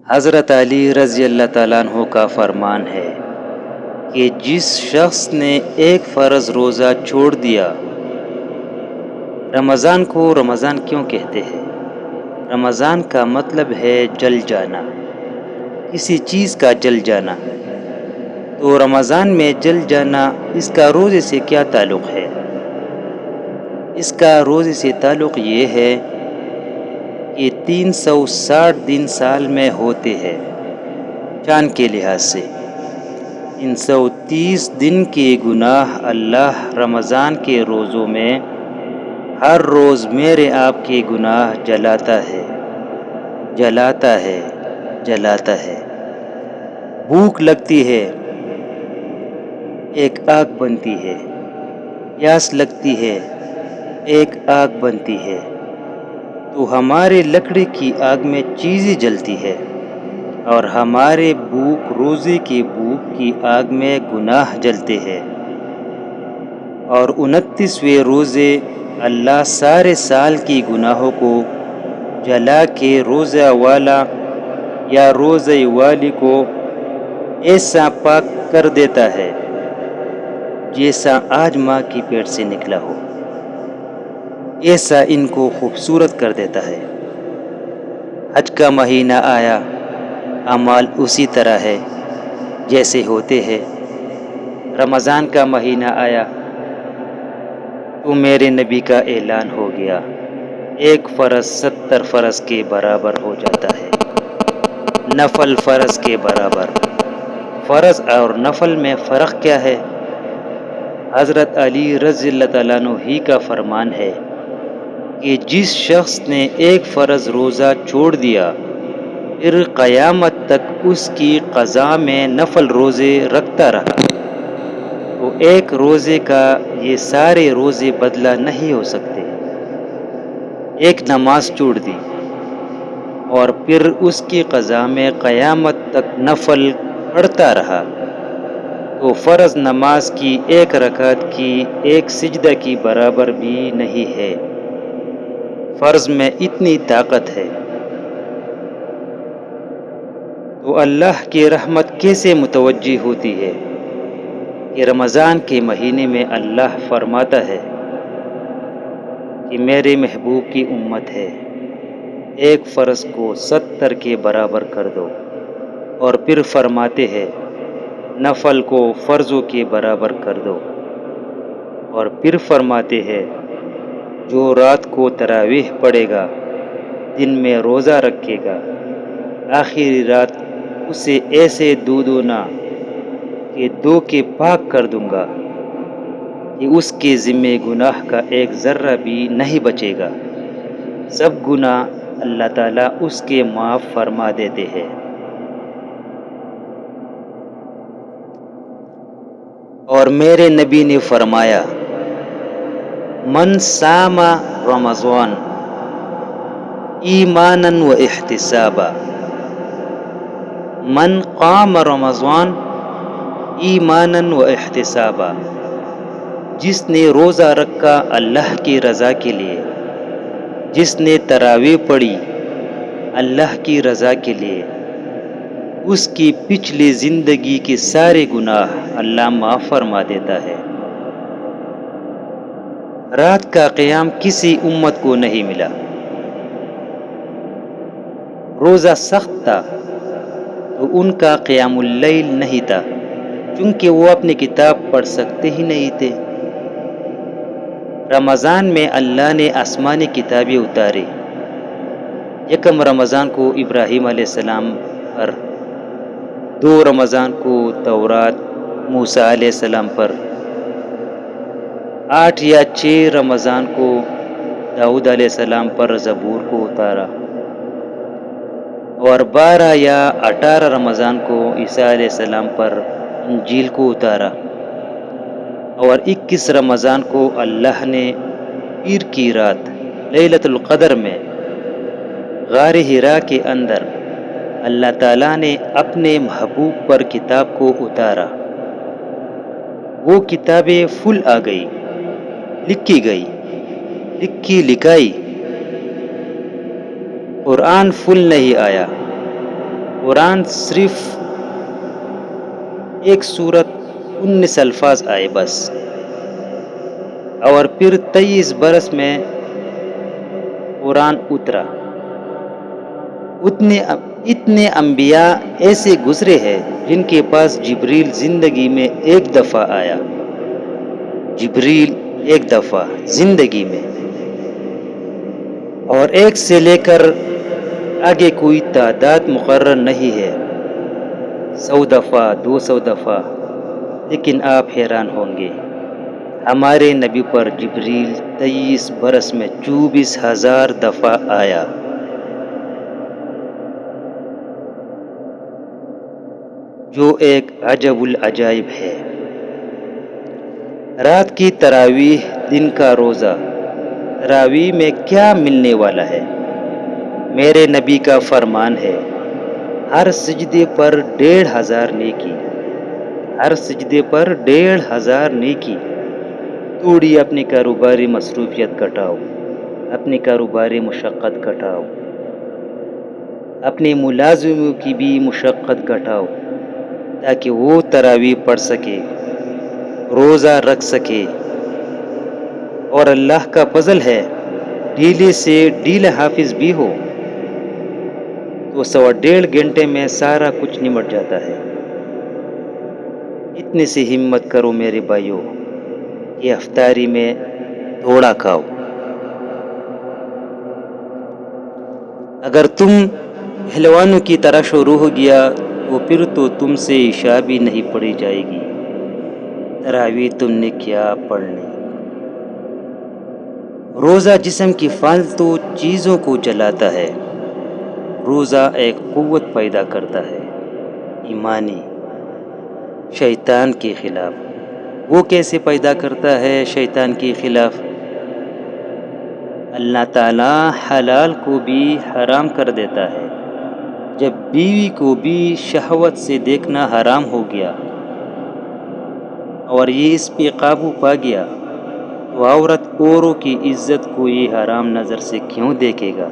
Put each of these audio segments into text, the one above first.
حضرت علی رضی اللہ تعالیٰ عنہ کا فرمان ہے کہ جس شخص نے ایک فرض روزہ چھوڑ دیا۔ رمضان کو رمضان کیوں کہتے ہیں؟ رمضان کا مطلب ہے جل جانا، کسی چیز کا جل جانا۔ تو رمضان میں جل جانا، اس کا روزے سے کیا تعلق ہے؟ اس کا روزے سے تعلق یہ ہے کہ 360 دن سال میں ہوتے ہیں چاند کے لحاظ سے۔ 330 دن کے گناہ اللہ رمضان کے روزوں میں ہر روز میرے آپ کے گناہ جلاتا ہے، جلاتا ہے، جلاتا ہے۔ بھوک لگتی ہے، ایک آگ بنتی ہے۔ پیاس لگتی ہے، ایک آگ بنتی ہے۔ تو ہمارے لکڑی کی آگ میں چیزیں جلتی ہے، اور ہمارے بھوک روزے کی بھوک کی آگ میں گناہ جلتے ہیں۔ اور 29ویں روزے اللہ سارے سال کی گناہوں کو جلا کے روزہ والا یا روزہ والی کو ایسا پاک کر دیتا ہے جیسا آج ماں کی پیٹ سے نکلا ہو، ایسا ان کو خوبصورت کر دیتا ہے۔ حج کا مہینہ آیا، اعمال اسی طرح ہے جیسے ہوتے ہیں۔ رمضان کا مہینہ آیا تو میرے نبی کا اعلان ہو گیا، ایک فرض 70 فرض کے برابر ہو جاتا ہے، نفل فرض کے برابر۔ فرض اور نفل میں فرق کیا ہے؟ حضرت علی رضی اللہ تعالیٰ عنہ ہی کا فرمان ہے کہ جس شخص نے ایک فرض روزہ چھوڑ دیا، پھر قیامت تک اس کی قضا میں نفل روزے رکھتا رہا، تو ایک روزے کا یہ سارے روزے بدلہ نہیں ہو سکتے۔ ایک نماز چھوڑ دی اور پھر اس کی قضا میں قیامت تک نفل پڑھتا رہا، تو فرض نماز کی ایک رکعت کی ایک سجدہ کی برابر بھی نہیں ہے۔ فرض میں اتنی طاقت ہے، تو اللہ کی رحمت کیسے متوجہ ہوتی ہے کہ رمضان کے مہینے میں اللہ فرماتا ہے کہ میرے محبوب کی امت ہے، ایک فرض کو 70 کے برابر کر دو، اور پھر فرماتے ہیں نفل کو فرضوں کے برابر کر دو، اور پھر فرماتے ہیں جو رات کو تراویح پڑھے گا، دن میں روزہ رکھے گا، آخری رات اسے ایسے دو دونا کہ دو کے پاک کر دوں گا کہ اس کے ذمے گناہ کا ایک ذرہ بھی نہیں بچے گا، سب گناہ اللہ تعالیٰ اس کے معاف فرما دیتے ہیں۔ اور میرے نبی نے فرمایا، من صام رمضان ایمانا و احتسابا، من قام رمضان ایمانا و احتسابا، جس نے روزہ رکھا اللہ کی رضا کے لیے، جس نے تراویح پڑھی اللہ کی رضا کے لیے، اس کی پچھلی زندگی کے سارے گناہ اللہ معاف فرما دیتا ہے۔ رات کا قیام کسی امت کو نہیں ملا۔ روزہ سخت تھا تو ان کا قیام اللیل نہیں تھا، چونکہ وہ اپنی کتاب پڑھ سکتے ہی نہیں تھے۔ رمضان میں اللہ نے آسمانی کتابیں اتاری۔ یکم رمضان کو ابراہیم علیہ السلام پر، 2 رمضان کو تورات موسیٰ علیہ السلام پر، 8 یا 6 رمضان کو داؤد علیہ السلام پر زبور کو اتارا، اور 12 یا 18 رمضان کو عیسیٰ علیہ السلام پر انجیل کو اتارا، اور 21 رمضان کو اللہ نے پیر کی رات لیلۃ القدر میں غار حرا کے اندر اللہ تعالیٰ نے اپنے محبوب پر کتاب کو اتارا۔ وہ کتابیں فل آ گئی، لکھی گئی، لکھی لکھائی۔ قرآن فل نہیں آیا، قرآن صرف ایک سورت 19 الفاظ آئے بس، اور پھر 23 برس میں قرآن اترا۔ اتنے انبیاء ایسے گزرے ہیں جن کے پاس جبریل زندگی میں ایک دفعہ آیا، جبریل ایک دفعہ زندگی میں، اور ایک سے لے کر آگے کوئی تعداد مقرر نہیں ہے، 100 دفعہ 200 دفعہ۔ لیکن آپ حیران ہوں گے، ہمارے نبی پر جبریل 23 برس میں 24,000 دفعہ آیا۔ جو ایک عجب العجائب ہے۔ رات کی تراویح، دن کا روزہ، تراویح میں کیا ملنے والا ہے؟ میرے نبی کا فرمان ہے، ہر سجدے پر 1,500 نیکی، ہر سجدے پر 1,500 نیکی۔ تھوڑی اپنی کاروباری مصروفیت گھٹاؤ، اپنی کاروباری مشقت گھٹاؤ، اپنے ملازموں کی بھی مشقت گھٹاؤ، تاکہ وہ تراویح پڑھ سکے، روزہ رکھ سکے۔ اور اللہ کا فضل ہے، ڈھیلے سے ڈھیلا حافظ بھی ہو تو 1.5 گھنٹے میں سارا کچھ نمٹ جاتا ہے۔ اتنے سے ہمت کرو میرے بھائیوں کہ افطاری میں تھوڑا کھاؤ۔ اگر تم پہلوانوں کی طرح شروع ہو گیا تو پھر تو تم سے عشاء بھی نہیں پڑھی جائے گی۔ تراویح تم نے کیا پڑھنی؟ روزہ جسم کی فالتو چیزوں کو جلاتا ہے۔ روزہ ایک قوت پیدا کرتا ہے، ایمانی، شیطان کے خلاف۔ وہ کیسے پیدا کرتا ہے شیطان کے خلاف؟ اللہ تعالیٰ حلال کو بھی حرام کر دیتا ہے۔ جب بیوی کو بھی شہوت سے دیکھنا حرام ہو گیا اور یہ اس پہ قابو پا گیا، تو عورت اوروں کی عزت کو یہ حرام نظر سے کیوں دیکھے گا؟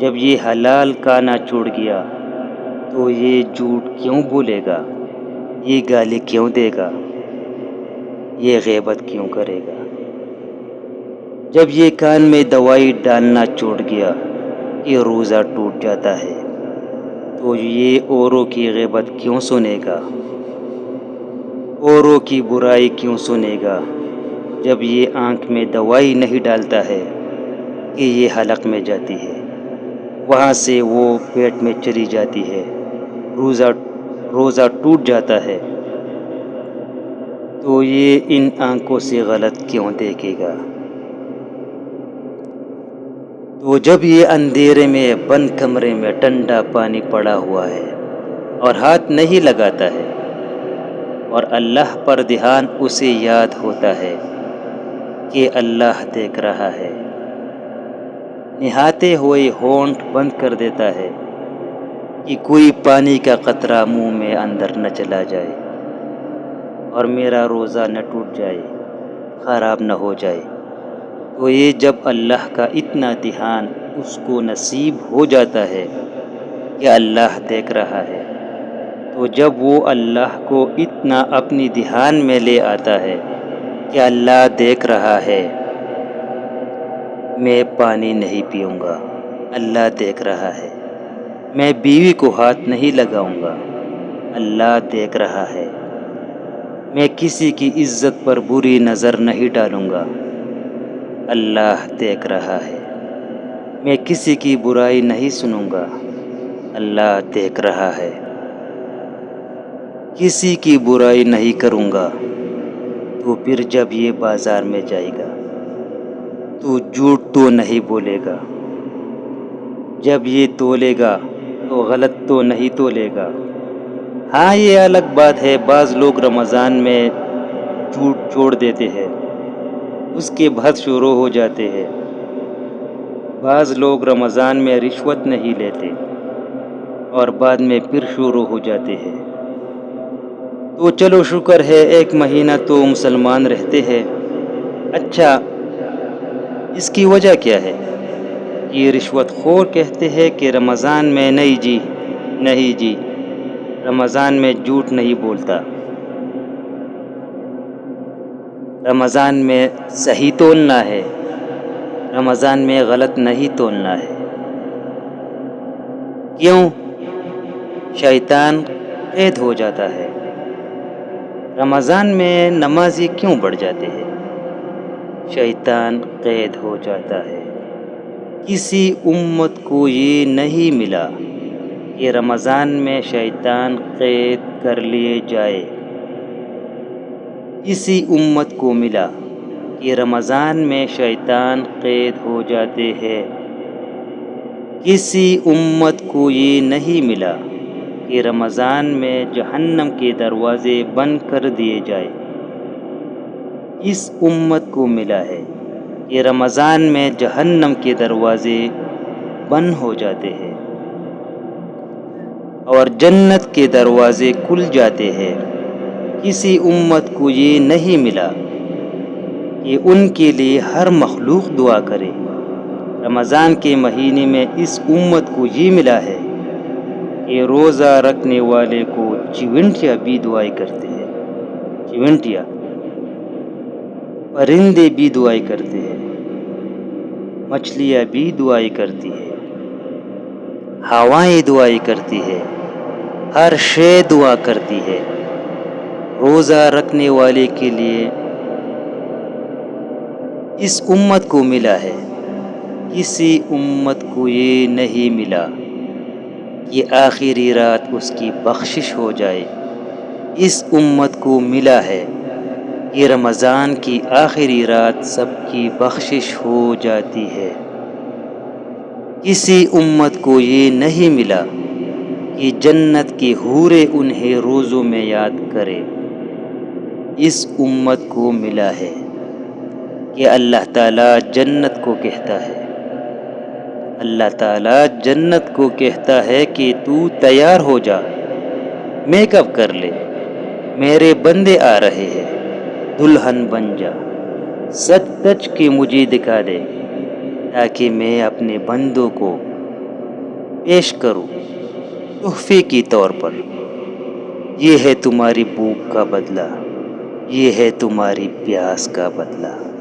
جب یہ حلال کھانا چھوڑ گیا تو یہ جھوٹ کیوں بولے گا؟ یہ گالی کیوں دے گا؟ یہ غیبت کیوں کرے گا؟ جب یہ کان میں دوائی ڈالنا چھوڑ گیا کہ روزہ ٹوٹ جاتا ہے، تو یہ اوروں کی غیبت کیوں سنے گا؟ اوروں کی برائی کیوں سنے گا؟ جب یہ آنکھ میں دوائی نہیں ڈالتا ہے کہ یہ حلق میں جاتی ہے، وہاں سے وہ پیٹ میں چلی جاتی ہے، روزہ ٹوٹ جاتا ہے، تو یہ ان آنکھوں سے غلط کیوں دیکھے گا؟ تو جب یہ اندھیرے میں بند کمرے میں ٹھنڈا پانی پڑا ہوا ہے اور ہاتھ نہیں لگاتا ہے، اور اللہ پر دھیان اسے یاد ہوتا ہے کہ اللہ دیکھ رہا ہے، نہاتے ہوئے ہونٹ بند کر دیتا ہے کہ کوئی پانی کا قطرہ منہ میں اندر نہ چلا جائے اور میرا روزہ نہ ٹوٹ جائے، خراب نہ ہو جائے، تو یہ جب اللہ کا اتنا دھیان اس کو نصیب ہو جاتا ہے کہ اللہ دیکھ رہا ہے، تو جب وہ اللہ کو اتنا اپنی دھیان میں لے آتا ہے کہ اللہ دیکھ رہا ہے، میں پانی نہیں پیوں گا، اللہ دیکھ رہا ہے، میں بیوی کو ہاتھ نہیں لگاؤں گا، اللہ دیکھ رہا ہے، میں کسی کی عزت پر بری نظر نہیں ڈالوں گا، اللہ دیکھ رہا ہے، میں کسی کی برائی نہیں سنوں گا، اللہ دیکھ رہا ہے، کسی کی برائی نہیں کروں گا۔ تو پھر جب یہ بازار میں جائے گا تو جھوٹ تو نہیں بولے گا، جب یہ تولے گا تو غلط تو نہیں تولے گا۔ ہاں، یہ الگ بات ہے، بعض لوگ رمضان میں جھوٹ چھوڑ دیتے ہیں، اس کے بعد شروع ہو جاتے ہیں۔ بعض لوگ رمضان میں رشوت نہیں لیتے اور بعد میں پھر شروع ہو جاتے ہیں۔ تو چلو شکر ہے، 1 مہینہ تو مسلمان رہتے ہیں۔ اچھا، اس کی وجہ کیا ہے؟ یہ رشوت خور کہتے ہیں کہ رمضان میں نہیں جی، نہیں جی، رمضان میں جھوٹ نہیں بولتا، رمضان میں صحیح تولنا ہے، رمضان میں غلط نہیں تولنا ہے۔ کیوں؟ شیطان قید ہو جاتا ہے۔ رمضان میں نمازی کیوں بڑھ جاتے ہیں؟ شیطان قید ہو جاتا ہے۔ کسی امت کو یہ نہیں ملا کہ رمضان میں شیطان قید کر لیے جائے۔ کسی امت کو ملا کہ رمضان میں شیطان قید ہو جاتے ہیں۔ کسی امت کو یہ نہیں ملا کہ رمضان میں جہنم کے دروازے بند کر دیے جائے۔ اس امت کو ملا ہے کہ رمضان میں جہنم کے دروازے بند ہو جاتے ہیں اور جنت کے دروازے کھل جاتے ہیں۔ کسی امت کو یہ نہیں ملا کہ ان کے لیے ہر مخلوق دعا کرے۔ رمضان کے مہینے میں اس امت کو یہ ملا ہے کہ روزہ رکھنے والے کو چیونٹیاں بھی دعائیں کرتے ہیں۔ چیونٹیاں، پرندے بھی دعائیں کرتے ہیں، مچھلیاں بھی دعائیں کرتی ہیں، ہوائیں دعائیں کرتی ہے، ہر شے دعا کرتی ہے۔ روزہ رکھنے والے کے لیے اس امت کو ملا ہے۔ کسی امت کو یہ نہیں ملا کہ آخری رات اس کی بخشش ہو جائے۔ اس امت کو ملا ہے کہ رمضان کی آخری رات سب کی بخشش ہو جاتی ہے۔ کسی امت کو یہ نہیں ملا کہ جنت کی حوریں انہیں روزوں میں یاد کرے۔ اس امت کو ملا ہے کہ اللہ تعالیٰ جنت کو کہتا ہے، اللہ تعالیٰ جنت کو کہتا ہے کہ تو تیار ہو جا، میک اپ کر لے، میرے بندے آ رہے ہیں، دلہن بن جا، سچ سچ کے مجھے دکھا دے تاکہ میں اپنے بندوں کو پیش کروں تحفے کے طور پر۔ یہ ہے تمہاری بھوک کا بدلہ، یہ ہے تمہاری پیاس کا بدلہ۔